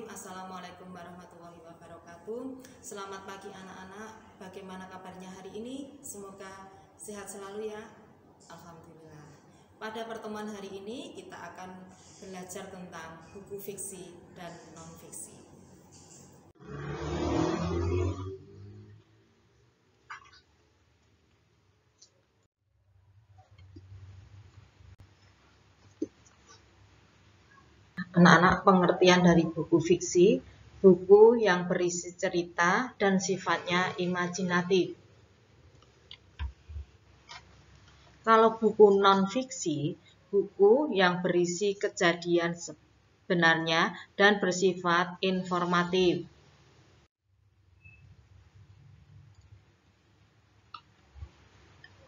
Bismillahirrahmanirrahim. Assalamualaikum warahmatullahi wabarakatuh. Selamat pagi anak-anak. Bagaimana kabarnya hari ini? Semoga sehat selalu ya. Alhamdulillah. Pada pertemuan hari ini kita akan belajar tentang buku fiksi dan non-fiksi. Anak-anak, pengertian dari buku fiksi, buku yang berisi cerita dan sifatnya imajinatif. Kalau buku non-fiksi, buku yang berisi kejadian sebenarnya dan bersifat informatif.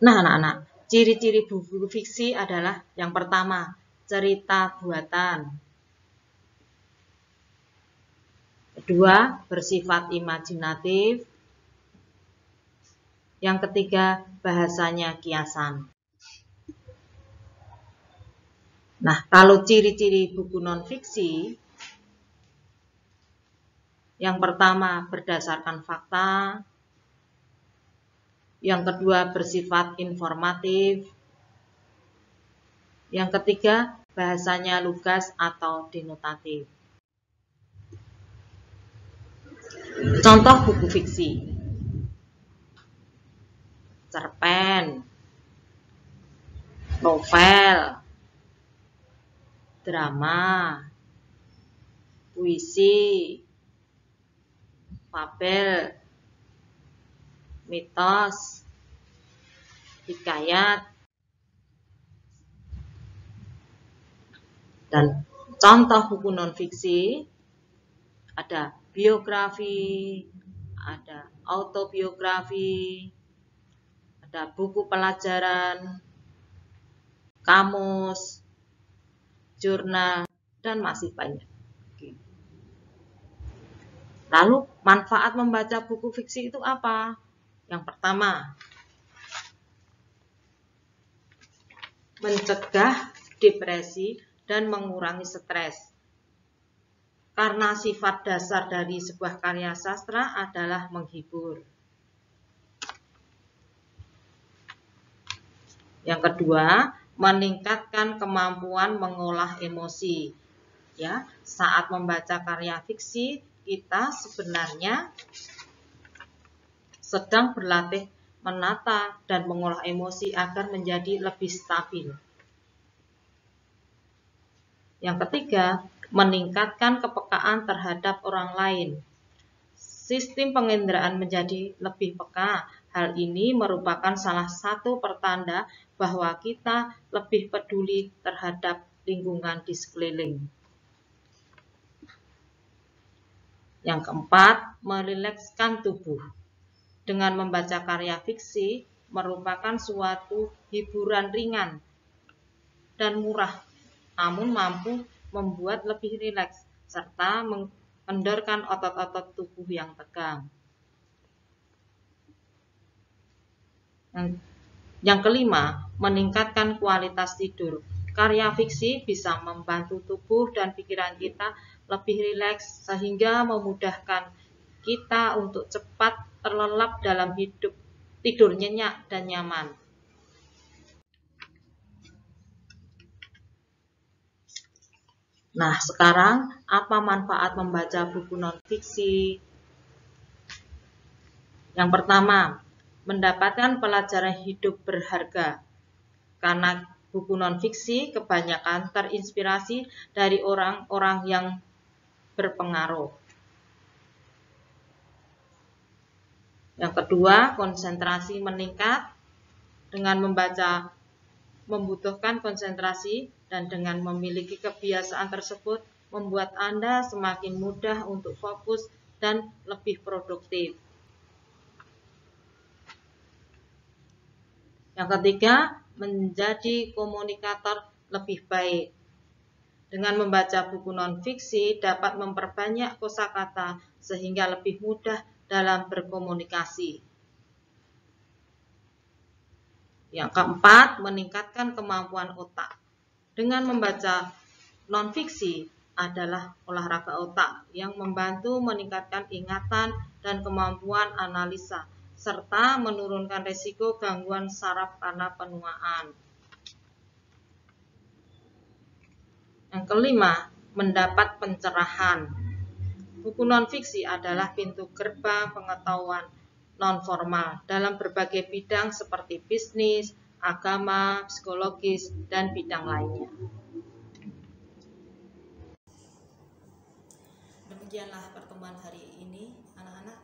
Nah, anak-anak, ciri-ciri buku fiksi adalah yang pertama, cerita buatan. Kedua, bersifat imajinatif. Yang ketiga, bahasanya kiasan. Nah, kalau ciri-ciri buku non-fiksi, yang pertama berdasarkan fakta, yang kedua bersifat informatif, yang ketiga bahasanya lugas atau denotatif. Contoh buku fiksi: cerpen, novel, drama, puisi, fabel, mitos, hikayat, dan contoh buku non-fiksi ada biografi, ada autobiografi, ada buku pelajaran, kamus, jurnal, dan masih banyak. Lalu manfaat membaca buku fiksi itu apa? Yang pertama, mencegah depresi dan mengurangi stres. Karena sifat dasar dari sebuah karya sastra adalah menghibur. Yang kedua, meningkatkan kemampuan mengolah emosi. Ya, saat membaca karya fiksi, kita sebenarnya sedang berlatih menata dan mengolah emosi agar menjadi lebih stabil. Yang ketiga, meningkatkan kepekaan terhadap orang lain. Sistem penginderaan menjadi lebih peka. Hal ini merupakan salah satu pertanda bahwa kita lebih peduli terhadap lingkungan di sekeliling. Yang keempat, merilekskan tubuh. Dengan membaca karya fiksi merupakan suatu hiburan ringan dan murah, namun mampu membuat lebih rileks serta mengendorkan otot-otot tubuh yang tegang. Yang kelima, meningkatkan kualitas tidur. Karya fiksi bisa membantu tubuh dan pikiran kita lebih rileks sehingga memudahkan kita untuk cepat terlelap dalam tidur nyenyak dan nyaman. Nah, sekarang apa manfaat membaca buku non-fiksi? Yang pertama, mendapatkan pelajaran hidup berharga. Karena buku non-fiksi kebanyakan terinspirasi dari orang-orang yang berpengaruh. Yang kedua, konsentrasi meningkat. Dengan membaca membutuhkan konsentrasi dan dengan memiliki kebiasaan tersebut membuat Anda semakin mudah untuk fokus dan lebih produktif. Yang ketiga, menjadi komunikator lebih baik. Dengan membaca buku non-fiksi dapat memperbanyak kosakata sehingga lebih mudah dalam berkomunikasi. Yang keempat, meningkatkan kemampuan otak. Dengan membaca non-fiksi adalah olahraga otak yang membantu meningkatkan ingatan dan kemampuan analisa, serta menurunkan risiko gangguan saraf karena penuaan. Yang kelima, mendapat pencerahan. Buku non-fiksi adalah pintu gerbang pengetahuan non-formal dalam berbagai bidang seperti bisnis, agama, psikologis, dan bidang lainnya. Demikianlah pertemuan hari ini, anak-anak.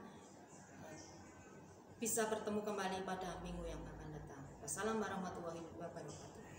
Bisa bertemu kembali pada minggu yang akan datang. Wassalamualaikum warahmatullahi wabarakatuh.